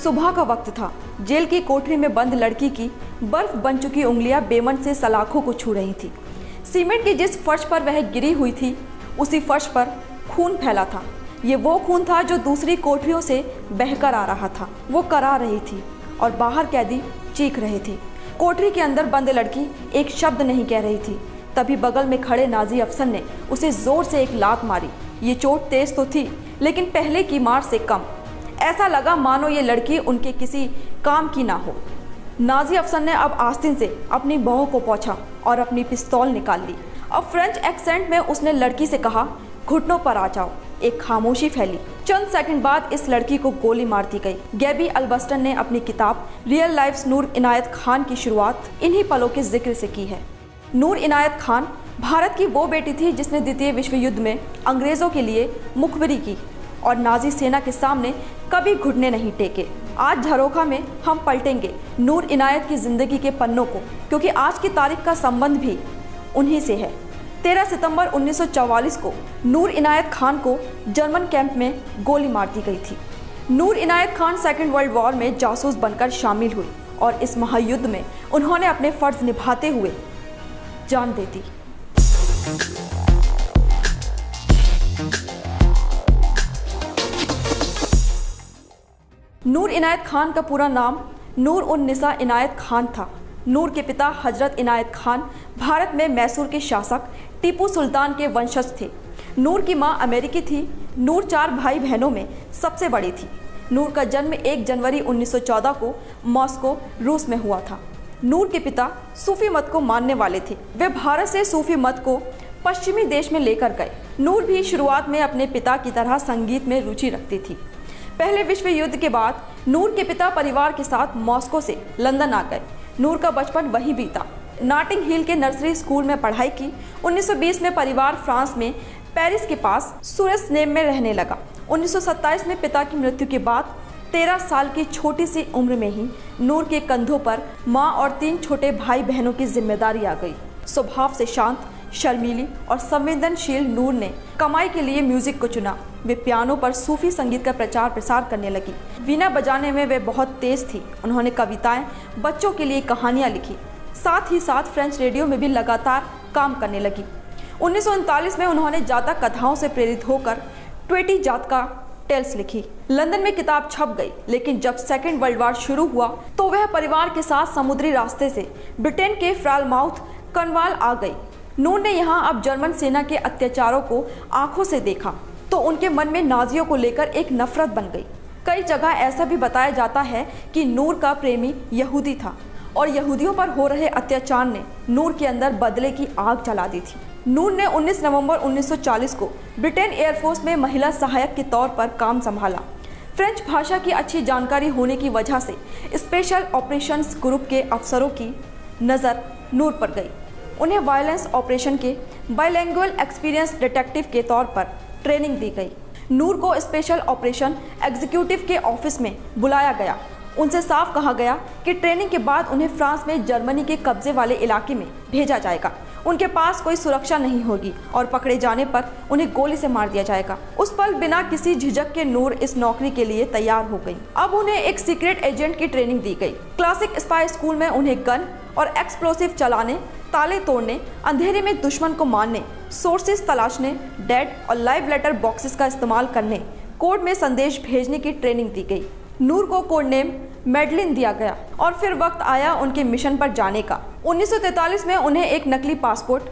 सुबह का वक्त था। जेल की कोठरी में बंद लड़की की बर्फ बन चुकी उंगलियां बेमन से सलाखों को छू रही थी। सीमेंट की जिस फर्श पर वह गिरी हुई थी, उसी फर्श पर खून फैला था। ये वो खून था जो दूसरी कोठरियों से बहकर आ रहा था। वो करा रही थी और बाहर कैदी चीख रहे थे। कोठरी के अंदर बंद लड़की एक शब्द नहीं कह रही थी। तभी बगल में खड़े नाजी अफसर ने उसे जोर से एक लात मारी। ये चोट तेज तो थी, लेकिन पहले की मार से कम। ऐसा लगा मानो ये लड़की उनके किसी काम की ना हो। नाजी अफसर ने अब आस्तीन से अपनी बहू को पोंछा और अपनी पिस्तौल निकाल ली। अब फ्रेंच एक्सेंट में उसने लड़की से कहा, घुटनों पर आ जाओ। एक खामोशी फैली। चंद सेकंड बाद इस लड़की को गोली मार दी गई। गैबी अल्बस्टन ने अपनी किताब रियल लाइफ नूर इनायत खान की शुरुआत इन्हीं पलों के जिक्र से की है। नूर इनायत खान भारत की वो बेटी थी जिसने द्वितीय विश्व युद्ध में अंग्रेजों के लिए मुखबिरी की और नाजी सेना के सामने कभी घुटने नहीं टेके। आज झरोखा में हम पलटेंगे नूर इनायत की जिंदगी के पन्नों को, क्योंकि आज की तारीख का संबंध भी उन्हीं से है। 13 सितंबर 1944 को नूर इनायत खान को जर्मन कैंप में गोली मार दी गई थी। नूर Inayat Khan second world war में जासूस बनकर शामिल हुई और इस महायुद्ध में उन्होंने अपने फर्ज निभाते हुए जान दे दी। नूर इनायत खान का पूरा नाम नूर उन निसा इनायत खान था। नूर के पिता हजरत इनायत खान भारत में मैसूर के शासक टीपू सुल्तान के वंशज थे। नूर की मां अमेरिकी थी। नूर 4 भाई बहनों में सबसे बड़ी थी। नूर का जन्म 1 जनवरी 1914 को मॉस्को, रूस में हुआ था। नूर के पिता सूफी मत को मानने वाले थे। वे भारत से सूफी मत को पश्चिमी देश में लेकर गए। नूर भी शुरुआत में अपने पिता की तरह संगीत में रुचि रखती थी। पहले विश्व युद्ध के बाद नूर के पिता परिवार के साथ मॉस्को से लंदन आ गए। नूर का बचपन वहीं बीता। नॉटिंग हिल के नर्सरी स्कूल में पढ़ाई की। 1920 में परिवार फ्रांस में पेरिस के पास सुरेस्नेम में रहने लगा। 1927 में पिता की मृत्यु के बाद 13 साल की छोटी सी उम्र में ही नूर के कंधों पर माँ और 3 छोटे भाई बहनों की जिम्मेदारी आ गई। स्वभाव से शांत, शर्मीली और संवेदनशील नूर ने कमाई के लिए म्यूजिक को चुना। वे पियानो पर सूफी संगीत का प्रचार प्रसार करने लगी। वीणा बजाने में वे बहुत तेज थी। उन्होंने कविताएं, बच्चों के लिए कहानियां लिखी। साथ ही साथ फ्रेंच रेडियो में भी लगातार काम करने लगी। 1939 में उन्होंने जातक कथाओं से प्रेरित होकर ट्वेटी जातका टेल्स लिखी। लंदन में किताब छप गई, लेकिन जब सेकेंड वर्ल्ड वॉर शुरू हुआ तो वह परिवार के साथ समुद्री रास्ते से ब्रिटेन के फ्रालमाउथ कॉर्नवाल आ गई। नूर ने यहाँ अब जर्मन सेना के अत्याचारों को आंखों से देखा तो उनके मन में नाजियों को लेकर एक नफरत बन गई। कई जगह ऐसा भी बताया जाता है कि नूर का प्रेमी यहूदी था और यहूदियों पर हो रहे अत्याचार ने नूर के अंदर बदले की आग जला दी थी। नूर ने 19 नवंबर 1940 को ब्रिटेन एयरफोर्स में महिला सहायक के तौर पर काम संभाला। फ्रेंच भाषा की अच्छी जानकारी होने की वजह से स्पेशल ऑपरेशंस ग्रुप के अफसरों की नज़र नूर पर गई। उन्हें वायलेंस ऑपरेशन के बाइलिंगुअल एक्सपीरियंस डिटेक्टिव के तौर पर ट्रेनिंग दी गई। नूर को स्पेशल ऑपरेशन एग्जीक्यूटिव के ऑफिस में बुलाया गया। उनसे साफ कहा गया कि ट्रेनिंग के बाद उन्हें फ्रांस में जर्मनी के कब्जे वाले इलाके में भेजा जाएगा। उनके पास कोई सुरक्षा नहीं होगी और पकड़े जाने पर उन्हें गोली से मार दिया जाएगा। उस पल बिना किसी झिझक के नूर इस नौकरी के लिए तैयार हो गई। अब उन्हें एक सीक्रेट एजेंट की ट्रेनिंग दी गई। क्लासिक स्पाई स्कूल में उन्हें गन और एक्सप्लोसिव चलाने, ताले तोड़ने, अंधेरे में दुश्मन को मारने, सोर्सेस तलाशने, डेड और लाइव लेटर बॉक्सेस का इस्तेमाल करने, कोड में संदेश भेजने की ट्रेनिंग दी गई। नूर को कोड नेम मेडलिन दिया गया और फिर वक्त आया उनके मिशन पर जाने का। 1943 में उन्हें एक नकली पासपोर्ट,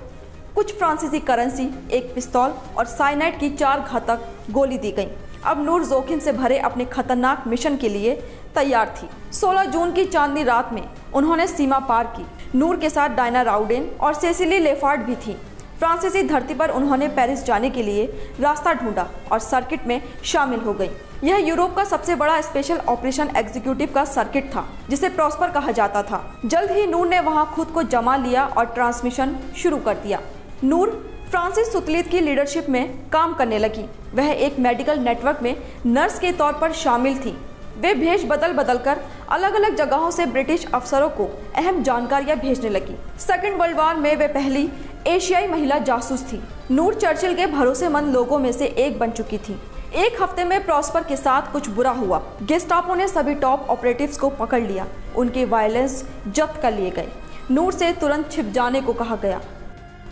कुछ फ्रांसीसी करेंसी, एक पिस्तौल और साइनाइड की 4 घातक गोली दी गई। अब नूर जोखिम से भरे अपने खतरनाक मिशन के लिए तैयार थी। 16 जून की चांदनी रात में उन्होंने सीमा पार की। नूर के साथ डायना राउडेन और सेसिली लेफार्ड भी थी। फ्रांसीसी धरती पर उन्होंने पेरिस जाने के लिए रास्ता ढूंढा और सर्किट में शामिल हो गई। यह यूरोप का सबसे बड़ा स्पेशल ऑपरेशन एग्जीक्यूटिव का सर्किट था, जिसे प्रॉस्पर कहा जाता था। जल्द ही नूर ने वहां खुद को जमा लिया और ट्रांसमिशन शुरू कर दिया। नूर फ्रांसिस सुतलीत की लीडरशिप में काम करने लगी। वह एक मेडिकल नेटवर्क में नर्स के तौर पर शामिल थी। वे भेष बदल बदल कर अलग अलग जगहों से ब्रिटिश अफसरों को अहम जानकारियां भेजने लगी। सेकेंड वर्ल्ड वॉर में वे पहली एशियाई महिला जासूस थी। नूर चर्चिल के भरोसेमंद लोगों में से एक बन चुकी थी। एक हफ्ते में प्रॉस्पर के साथ कुछ बुरा हुआ। गेस्टापो ने सभी टॉप ऑपरेटिव्स को पकड़ लिया। उनके वायलेंस जब्त कर लिए गए। नूर से तुरंत छिप जाने को कहा गया।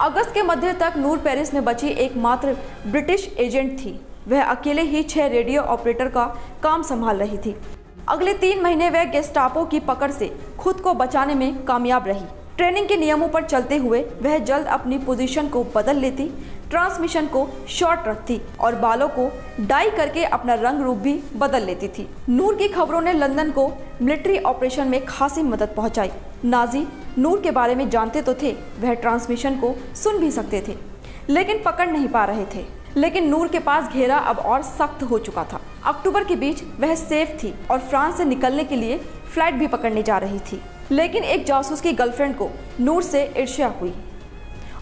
अगस्त के मध्य तक नूर पेरिस में बची एकमात्र ब्रिटिश एजेंट थी। वह अकेले ही 6 रेडियो ऑपरेटर का काम संभाल रही थी। अगले 3 महीने वह गेस्टापो की पकड़ से खुद को बचाने में कामयाब रही। ट्रेनिंग के नियमों पर चलते हुए वह जल्द अपनी पोजीशन को बदल लेती, ट्रांसमिशन को शॉर्ट रखती और बालों को डाई करके अपना रंग रूप भी बदल लेती थी। नूर की खबरों ने लंदन को मिलिट्री ऑपरेशन में खासी मदद पहुंचाई। नाजी नूर के बारे में जानते तो थे, वह ट्रांसमिशन को सुन भी सकते थे, लेकिन पकड़ नहीं पा रहे थे। लेकिन नूर के पास घेरा अब और सख्त हो चुका था। अक्टूबर के बीच वह सेफ थी और फ्रांस से निकलने के लिए फ्लाइट भी पकड़ने जा रही थी। लेकिन एक जासूस की गर्लफ्रेंड को नूर से ईर्ष्या हुई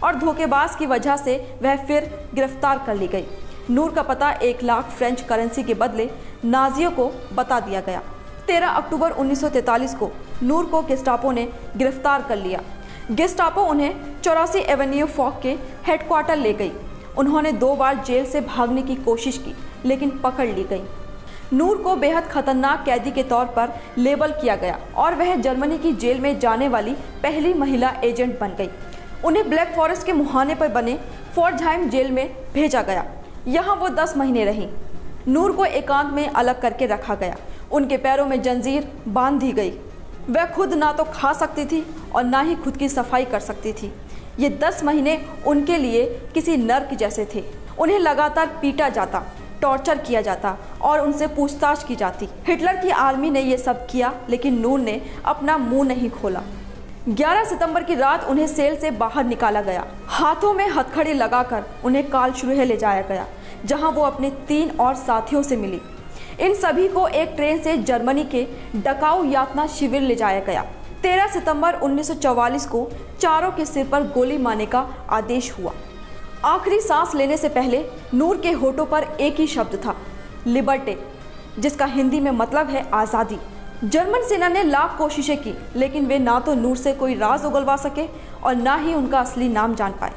और धोखेबाज की वजह से वह फिर गिरफ्तार कर ली गई। नूर का पता 1 लाख फ्रेंच करेंसी के बदले नाजियों को बता दिया गया। 13 अक्टूबर 1943 को नूर को गेस्टापो ने गिरफ्तार कर लिया। गेस्टापो उन्हें 84 एवेन्यू फॉक के हेडक्वार्टर ले गई। उन्होंने 2 बार जेल से भागने की कोशिश की, लेकिन पकड़ ली गई। नूर को बेहद खतरनाक कैदी के तौर पर लेबल किया गया और वह जर्मनी की जेल में जाने वाली पहली महिला एजेंट बन गई। उन्हें ब्लैक फॉरेस्ट के मुहाने पर बने फोर्टझाइम जेल में भेजा गया। यहाँ वो 10 महीने रहीं। नूर को एकांत में अलग करके रखा गया। उनके पैरों में जंजीर बांध दी गई। वह खुद ना तो खा सकती थी और ना ही खुद की सफाई कर सकती थी। ये 10 महीने उनके लिए किसी नर्क जैसे थे। उन्हें लगातार पीटा जाता, टॉर्चर किया जाता और उनसे पूछताछ की जाती। हिटलर की आर्मी ने ये सब किया, लेकिन नूर ने अपना मुंह नहीं खोला। 11 सितंबर की रात उन्हें सेल से बाहर निकाला गया। हाथों में हथकड़ी लगाकर उन्हें कार्लस्रूहे ले जाया गया, जहां वो अपने 3 और साथियों से मिली। इन सभी को एक ट्रेन से जर्मनी के डकाऊ यातना शिविर ले जाया गया। 13 सितंबर 1944 को चारों के सिर पर गोली मारने का आदेश हुआ। आखिरी सांस लेने से पहले नूर के होठों पर एक ही शब्द था, लिबर्टे, जिसका हिंदी में मतलब है आज़ादी। जर्मन सेना ने लाख कोशिशें की, लेकिन वे ना तो नूर से कोई राज उगलवा सके और ना ही उनका असली नाम जान पाए।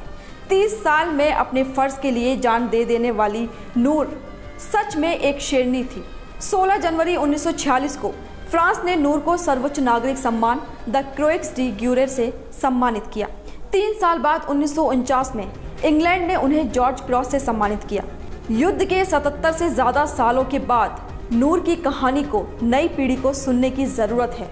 30 साल में अपने फ़र्ज के लिए जान दे देने वाली नूर सच में एक शेरनी थी। 16 जनवरी 1946 को फ्रांस ने नूर को सर्वोच्च नागरिक सम्मान द क्रोix डी ग्यूरेर से सम्मानित किया। 3 साल बाद 1949 में इंग्लैंड ने उन्हें जॉर्ज क्रॉस से सम्मानित किया। युद्ध के 77 से ज़्यादा सालों के बाद नूर की कहानी को नई पीढ़ी को सुनने की ज़रूरत है।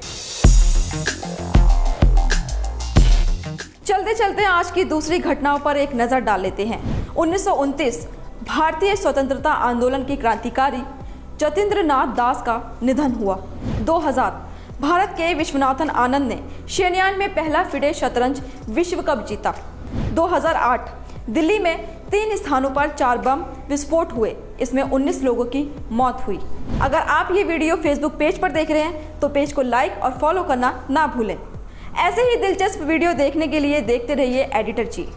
चलते चलते आज की दूसरी घटनाओं पर एक नज़र डाल लेते हैं। 1929 भारतीय स्वतंत्रता आंदोलन के क्रांतिकारी जतींद्रनाथ दास का निधन हुआ। 2000 भारत के विश्वनाथन आनंद ने शेन्यान में पहला फिडे शतरंज विश्व कप जीता। 2008 दिल्ली में 3 स्थानों पर 4 बम विस्फोट हुए। इसमें 19 लोगों की मौत हुई। अगर आप ये वीडियो फेसबुक पेज पर देख रहे हैं तो पेज को लाइक और फॉलो करना ना भूलें। ऐसे ही दिलचस्प वीडियो देखने के लिए देखते रहिए एडिटर जी।